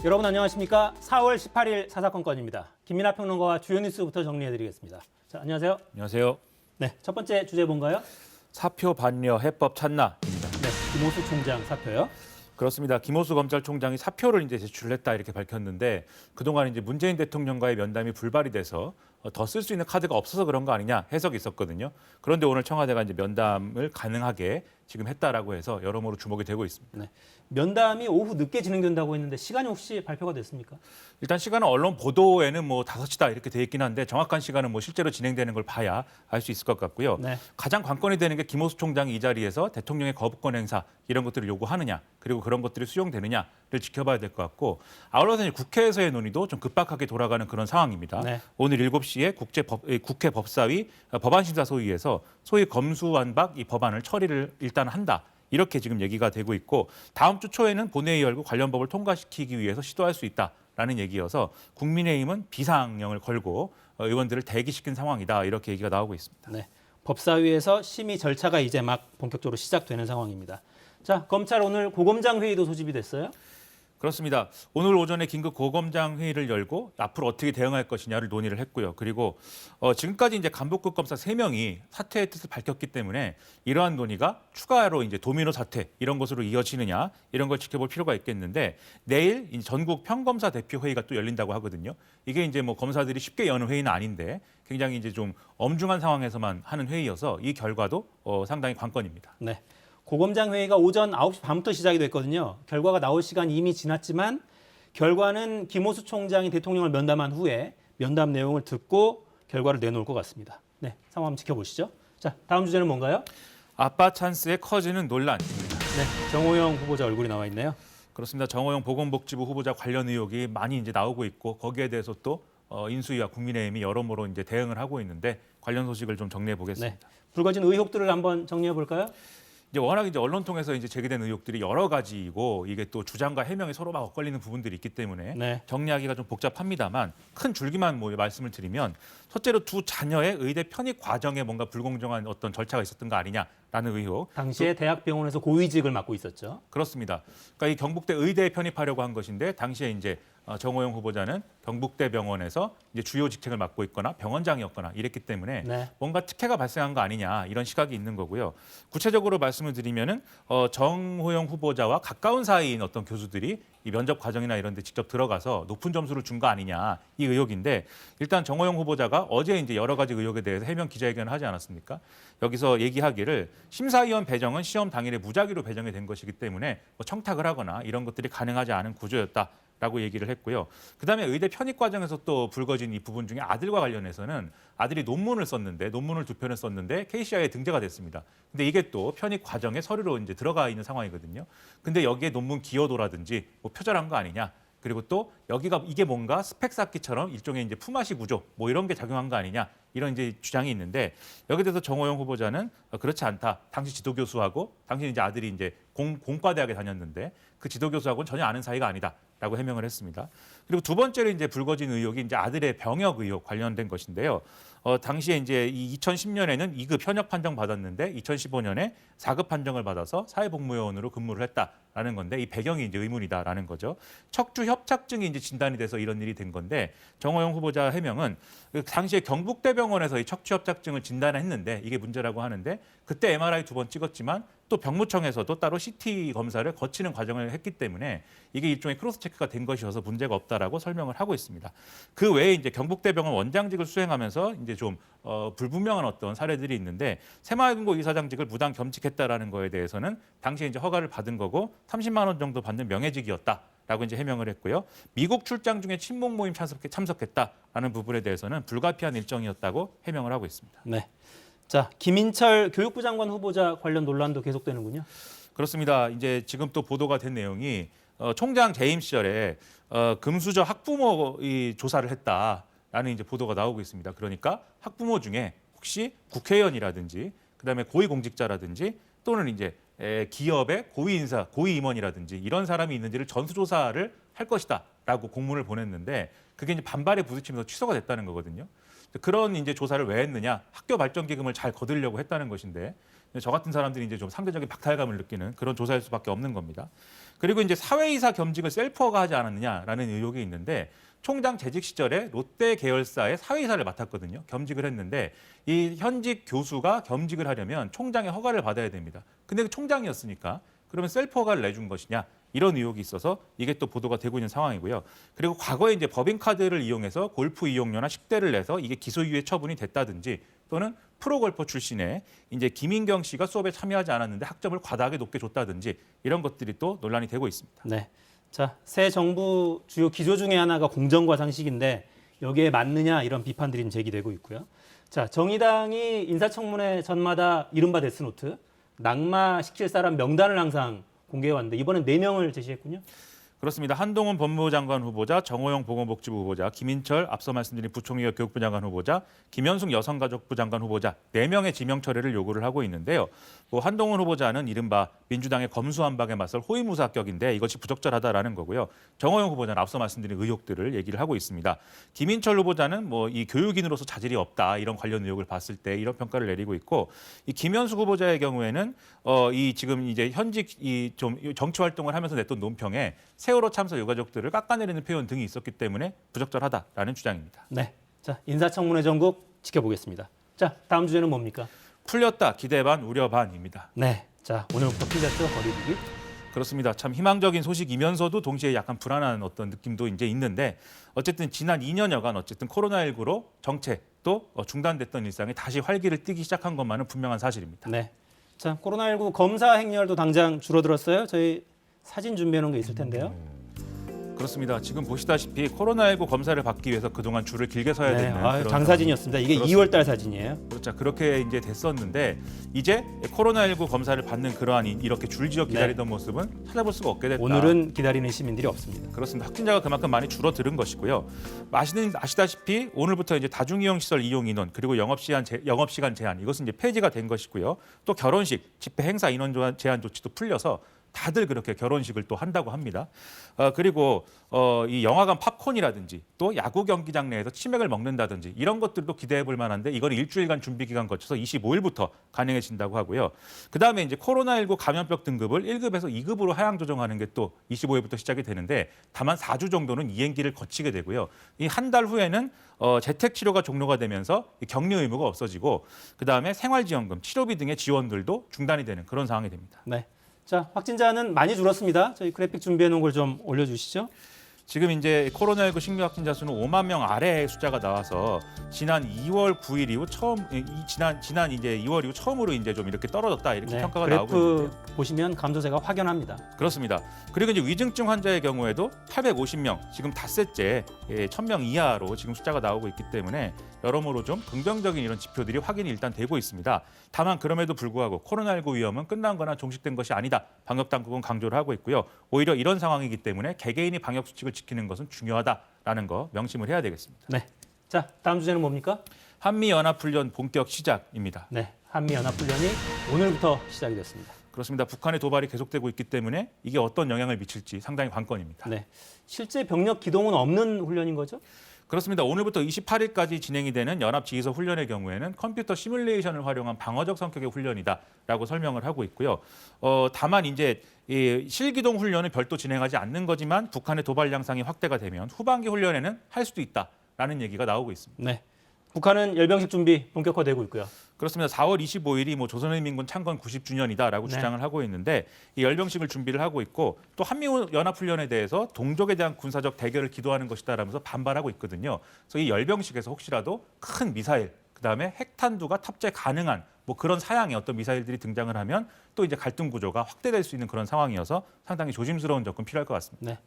여러분 안녕하십니까? 4월 18일 사사건건입니다. 김민하 평론가와 주요 뉴스부터 정리해드리겠습니다. 자, 안녕하세요. 안녕하세요. 네, 첫 번째 주제 뭔가요? 사표 반려 해법 찾나입니다. 네, 김호수 총장 사표요. 그렇습니다. 김호수 검찰총장이 사표를 이제 제출했다 이렇게 밝혔는데 그동안 이제 문재인 대통령과의 면담이 불발이 돼서 더 쓸 수 있는 카드가 없어서 그런 거 아니냐 해석이 있었거든요. 그런데 오늘 청와대가 이제 면담을 가능하게 지금 했다라고 해서 여러모로 주목이 되고 있습니다. 네, 면담이 오후 늦게 진행된다고 했는데 시간이 혹시 발표가 됐습니까? 일단 시간은 언론 보도에는 뭐 5시다 이렇게 돼 있긴 한데 정확한 시간은 뭐 실제로 진행되는 걸 봐야 알 수 있을 것 같고요. 네. 가장 관건이 되는 게 김호수 총장이 이 자리에서 대통령의 거부권 행사 이런 것들을 요구하느냐 그리고 그런 것들이 수용되느냐를 지켜봐야 될 것 같고 아울러서 국회에서의 논의도 좀 급박하게 돌아가는 그런 상황입니다. 네. 오늘 7시에 국회 법사위 법안심사소위에서 소위 검수완박 이 법안을 처리를 일단 한다. 이렇게 지금 얘기가 되고 있고 다음 주 초에는 본회의 열고 관련 법을 통과시키기 위해서 시도할 수 있다라는 얘기여서 국민의힘은 비상령을 걸고 의원들을 대기시킨 상황이다. 이렇게 얘기가 나오고 있습니다. 네, 법사위에서 심의 절차가 이제 막 본격적으로 시작되는 상황입니다. 자, 검찰 오늘 고검장 회의도 소집이 됐어요? 그렇습니다. 오늘 오전에 긴급 고검장 회의를 열고 앞으로 어떻게 대응할 것이냐를 논의를 했고요. 그리고 지금까지 이제 간부급 검사 3명이 사퇴의 뜻을 밝혔기 때문에 이러한 논의가 추가로 이제 도미노 사퇴 이런 것으로 이어지느냐 이런 걸 지켜볼 필요가 있겠는데 내일 전국 평검사 대표 회의가 또 열린다고 하거든요. 이게 이제 뭐 검사들이 쉽게 여는 회의는 아닌데 굉장히 이제 좀 엄중한 상황에서만 하는 회의여서 이 결과도 상당히 관건입니다. 네. 고검장 회의가 오전 9시 반부터 시작이 됐거든요. 결과가 나올 시간이 이미 지났지만 결과는 김호수 총장이 대통령을 면담한 후에 면담 내용을 듣고 결과를 내놓을 것 같습니다. 네, 상황 한번 지켜보시죠. 자, 다음 주제는 뭔가요? 아빠 찬스에 커지는 논란입니다. 네, 정호영 후보자 얼굴이 나와 있네요. 그렇습니다. 정호영 보건복지부 후보자 관련 의혹이 많이 이제 나오고 있고 거기에 대해서 또 인수위와 국민의힘이 여러모로 이제 대응을 하고 있는데 관련 소식을 좀 정리해 보겠습니다. 네, 불거진 의혹들을 한번 정리해 볼까요? 이제 워낙 이제 언론 통해서 이제 제기된 의혹들이 여러 가지이고 이게 또 주장과 해명이 서로 막 엇갈리는 부분들이 있기 때문에 네. 정리하기가 좀 복잡합니다만 큰 줄기만 뭐 말씀을 드리면 첫째로 두 자녀의 의대 편입 과정에 뭔가 불공정한 어떤 절차가 있었던 거 아니냐라는 의혹. 당시에 대학병원에서 고위직을 맡고 있었죠. 그렇습니다. 그러니까 이 경북대 의대에 편입하려고 한 것인데 당시에 이제 정호영 후보자는 경북대 병원에서 이제 주요 직책을 맡고 있거나 병원장이었거나 이랬기 때문에 네. 뭔가 특혜가 발생한 거 아니냐 이런 시각이 있는 거고요. 구체적으로 말씀을 드리면은 정호영 후보자와 가까운 사이인 어떤 교수들이 이 면접 과정이나 이런 데 직접 들어가서 높은 점수를 준 거 아니냐 이 의혹인데 일단 정호영 후보자가 어제 이제 여러 가지 의혹에 대해서 해명 기자회견을 하지 않았습니까? 여기서 얘기하기를 심사위원 배정은 시험 당일에 무작위로 배정이 된 것이기 때문에 뭐 청탁을 하거나 이런 것들이 가능하지 않은 구조였다. 라고 얘기를 했고요. 그다음에 의대 편입 과정에서 또 불거진 이 부분 중에 아들과 관련해서는 아들이 논문을 썼는데 논문을 2편을 썼는데 KCI에 등재가 됐습니다. 근데 이게 또 편입 과정에 서류로 이제 들어가 있는 상황이거든요. 근데 여기에 논문 기여도라든지 뭐 표절한 거 아니냐. 그리고 또 여기가 이게 뭔가 스펙 쌓기처럼 일종의 이제 품앗이 구조 뭐 이런 게 작용한 거 아니냐 이런 이제 주장이 있는데 여기에 대해서 정호영 후보자는 그렇지 않다. 당시 지도교수하고 당시 이제 아들이 이제 공과대학에 다녔는데 그 지도교수하고는 전혀 아는 사이가 아니다라고 해명을 했습니다. 그리고 두 번째로 이제 불거진 의혹이 이제 아들의 병역 의혹 관련된 것인데요. 당시에 이제 이 2010년에는 2급 현역 판정 받았는데 2015년에 4급 판정을 받아서 사회복무요원으로 근무를 했다라는 건데 이 배경이 이제 의문이다라는 거죠. 척추 협착증이 이제 진단이 돼서 이런 일이 된 건데 정호영 후보자 해명은 그 당시에 경북대병원에서 이 척추 협착증을 진단했는데 이게 문제라고 하는데 그때 MRI 2번 찍었지만 또 병무청에서도 따로 CT 검사를 거치는 과정을 했기 때문에 이게 일종의 크로스 체크가 된 것이어서 문제가 없다라고 설명을 하고 있습니다. 그 외에 이제 경북대병원 원장직을 수행하면서 이제 좀 불분명한 어떤 사례들이 있는데 새마을금고 이사장직을 무단 겸직했다라는 거에 대해서는 당시에 이제 허가를 받은 거고 30만 원 정도 받는 명예직이었다라고 이제 해명을 했고요. 미국 출장 중에 친목 모임 참석했다라는 부분에 대해서는 불가피한 일정이었다고 해명을 하고 있습니다. 네. 자, 김인철 교육부 장관 후보자 관련 논란도 계속되는군요. 그렇습니다. 이제 지금 또 보도가 된 내용이 총장 재임 시절에 금수저 학부모 조사를 했다라는 이제 보도가 나오고 있습니다. 그러니까 학부모 중에 혹시 국회의원이라든지 그다음에 고위공직자라든지 또는 이제 기업의 고위인사, 고위임원이라든지 이런 사람이 있는지를 전수조사를 할 것이다라고 공문을 보냈는데 그게 이제 반발에 부딪히면서 취소가 됐다는 거거든요. 그런 이제 조사를 왜 했느냐? 학교 발전 기금을 잘 거두려고 했다는 것인데 저 같은 사람들이 이제 좀 상대적인 박탈감을 느끼는 그런 조사일 수밖에 없는 겁니다. 그리고 이제 사회이사 겸직을 셀프허가 하지 않았느냐라는 의혹이 있는데 총장 재직 시절에 롯데 계열사의 사회이사를 맡았거든요. 겸직을 했는데 이 현직 교수가 겸직을 하려면 총장의 허가를 받아야 됩니다. 근데 그 총장이었으니까 그러면 셀프 허가를 내준 것이냐 이런 의혹이 있어서 이게 또 보도가 되고 있는 상황이고요. 그리고 과거에 이제 법인카드를 이용해서 골프 이용료나 식대를 내서 이게 기소유예 처분이 됐다든지 또는 프로골퍼 출신의 이제 김인경 씨가 수업에 참여하지 않았는데 학점을 과다하게 높게 줬다든지 이런 것들이 또 논란이 되고 있습니다. 네. 자, 새 정부 주요 기조 중에 하나가 공정과 상식인데 여기에 맞느냐 이런 비판들이 좀 제기되고 있고요. 자, 정의당이 인사청문회 전마다 이른바 데스노트, 낙마시킬 사람 명단을 항상 공개해 왔는데 이번엔 4명을 제시했군요. 그렇습니다. 한동훈 법무부 장관 후보자, 정호영 보건복지부 후보자, 김인철 앞서 말씀드린 부총리와 교육부 장관 후보자, 김현숙 여성가족부 장관 후보자 4명의 지명 처리를 요구를 하고 있는데요. 한동훈 후보자는 이른바 민주당의 검수완박에 맞설 호위무사격인데 이것이 부적절하다라는 거고요. 정호영 후보자는 앞서 말씀드린 의혹들을 얘기를 하고 있습니다. 김인철 후보자는 이 교육인으로서 자질이 없다 이런 관련 의혹을 봤을 때 이런 평가를 내리고 있고 이 김현숙 후보자의 경우에는 이 지금 이제 현직 좀 정치 활동을 하면서 냈던 논평에 세월호 참사 유가족들을 깎아내리는 표현 등이 있었기 때문에 부적절하다라는 주장입니다. 네, 자 인사청문회 전국 지켜보겠습니다. 자 다음 주제는 뭡니까? 풀렸다 기대 반 우려 반입니다. 네, 자 오늘부터 풀렸죠 거리두기. 그렇습니다. 참 희망적인 소식이면서도 동시에 약간 불안한 어떤 느낌도 이제 있는데 어쨌든 지난 2년여간 어쨌든 코로나19로 정체 또 중단됐던 일상이 다시 활기를 띠기 시작한 것만은 분명한 사실입니다. 네, 자 코로나19 검사 행렬도 당장 줄어들었어요. 저희 사진 준비해 놓은 게 있을 텐데요. 그렇습니다. 지금 보시다시피 코로나19 검사를 받기 위해서 그동안 줄을 길게 서야 네, 되는 그런 장사진이었습니다. 이게 그렇습니다. 2월 달 사진이에요. 그렇죠. 그렇게 이제 됐었는데 이제 코로나19 검사를 받는 그러한 이렇게 줄지어 기다리던 모습은 찾아볼 수가 없게 됐다. 오늘은 기다리는 시민들이 없습니다. 그렇습니다. 확진자가 그만큼 많이 줄어드는 것이고요. 아시다시피 오늘부터 이제 다중이용 시설 이용 인원 그리고 영업시간 제한 이것은 이제 폐지가 된 것이고요. 또 결혼식, 집회, 행사 인원 제한 조치도 풀려서 다들 그렇게 결혼식을 또 한다고 합니다. 그리고 이 영화관 팝콘이라든지 또 야구 경기장 내에서 치맥을 먹는다든지 이런 것들도 기대해 볼 만한데 이걸 일주일간 준비 기간 거쳐서 25일부터 가능해진다고 하고요. 그다음에 이제 코로나19 감염병 등급을 1급에서 2급으로 하향 조정하는 게 또 25일부터 시작이 되는데 다만 4주 정도는 이행기를 거치게 되고요. 이 한 달 후에는 재택 치료가 종료가 되면서 격리 의무가 없어지고 그다음에 생활지원금, 치료비 등의 지원들도 중단이 되는 그런 상황이 됩니다. 네. 자, 확진자는 많이 줄었습니다. 저희 그래픽 준비해 놓은 걸 좀 올려주시죠. 지금 이제 코로나19 신규 확진자 수는 5만 명 아래의 숫자가 나와서 지난 2월 9일 이후 지난 이제 2월 이후 처음으로 이제 좀 이렇게 떨어졌다 이렇게 평가가 나오고 있는데요. 그래프 보시면 감소세가 확연합니다. 그렇습니다. 그리고 이제 위중증 환자의 경우에도 850명, 지금 닷새째 1,000명 이하로 지금 숫자가 나오고 있기 때문에 여러모로 좀 긍정적인 이런 지표들이 확인이 일단 되고 있습니다. 다만 그럼에도 불구하고 코로나19 위험은 끝난 거나 종식된 것이 아니다. 방역당국은 강조를 하고 있고요. 오히려 이런 상황이기 때문에 개개인이 방역 수칙을 지키는 것은 중요하다라는 거 명심을 해야 되겠습니다. 네. 자, 다음 주제는 뭡니까? 한미연합훈련 본격 시작입니다. 네. 한미연합훈련이 오늘부터 시작이 됐습니다. 그렇습니다. 북한의 도발이 계속되고 있기 때문에 이게 어떤 영향을 미칠지 상당히 관건입니다. 네. 실제 병력 기동은 없는 훈련인 거죠? 그렇습니다. 오늘부터 28일까지 진행이 되는 연합지휘소 훈련의 경우에는 컴퓨터 시뮬레이션을 활용한 방어적 성격의 훈련이다라고 설명을 하고 있고요. 다만 이제 이 실기동 훈련은 별도 진행하지 않는 거지만 북한의 도발 양상이 확대가 되면 후반기 훈련에는 할 수도 있다라는 얘기가 나오고 있습니다. 네. 북한은 열병식 준비 본격화되고 있고요. 그렇습니다. 4월 25일이 조선인민군 창건 90주년이다라고 네. 주장을 하고 있는데 이 열병식을 준비를 하고 있고 또 한미연합훈련에 대해서 동족에 대한 군사적 대결을 기도하는 것이다라면서 반발하고 있거든요. 그래서 이 열병식에서 혹시라도 큰 미사일, 그다음에 핵탄두가 탑재 가능한 그런 사양의 어떤 미사일들이 등장을 하면 또 이제 갈등 구조가 확대될 수 있는 그런 상황이어서 상당히 조심스러운 접근 필요할 것 같습니다. 네.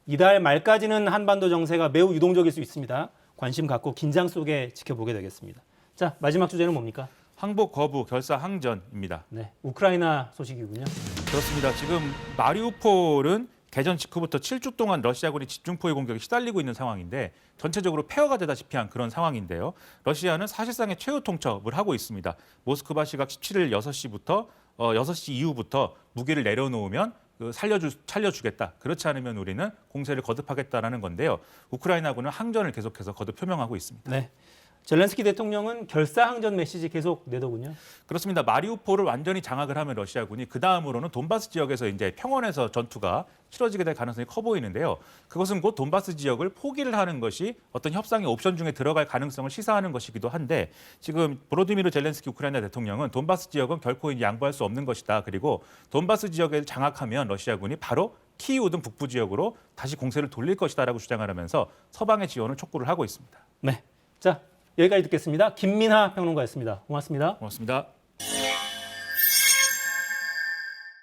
이달 말까지는 한반도 정세가 매우 유동적일 수 있습니다. 관심 갖고 긴장 속에 지켜보게 되겠습니다. 자, 마지막 주제는 뭡니까? 항복 거부, 결사 항전입니다. 네, 우크라이나 소식이군요. 그렇습니다. 지금 마리우폴은 개전 직후부터 7주 동안 러시아군이 집중포위 공격에 시달리고 있는 상황인데 전체적으로 폐허가 되다시피 한 그런 상황인데요. 러시아는 사실상의 최후 통첩을 하고 있습니다. 모스크바 시각 17일 6시부터 6시 이후부터 무기를 내려놓으면 살려주겠다. 그렇지 않으면 우리는 공세를 거듭하겠다라는 건데요. 우크라이나군은 항전을 계속해서 거듭 표명하고 있습니다. 네, 젤렌스키 대통령은 결사항전 메시지 계속 내더군요. 그렇습니다. 마리우폴을 완전히 장악을 하면 러시아군이 그 다음으로는 돈바스 지역에서 이제 평원에서 전투가 치러지게 될 가능성이 커 보이는데요. 그것은 곧 돈바스 지역을 포기를 하는 것이 어떤 협상의 옵션 중에 들어갈 가능성을 시사하는 것이기도 한데 지금 보로디미르 젤렌스키 우크라이나 대통령은 돈바스 지역은 결코 이제 양보할 수 없는 것이다. 그리고 돈바스 지역을 장악하면 러시아군이 바로 키이우 등 북부 지역으로 다시 공세를 돌릴 것이다라고 주장을 하면서 서방의 지원을 촉구를 하고 있습니다. 네, 자 여기까지 듣겠습니다. 김민하 평론가였습니다. 고맙습니다. 고맙습니다.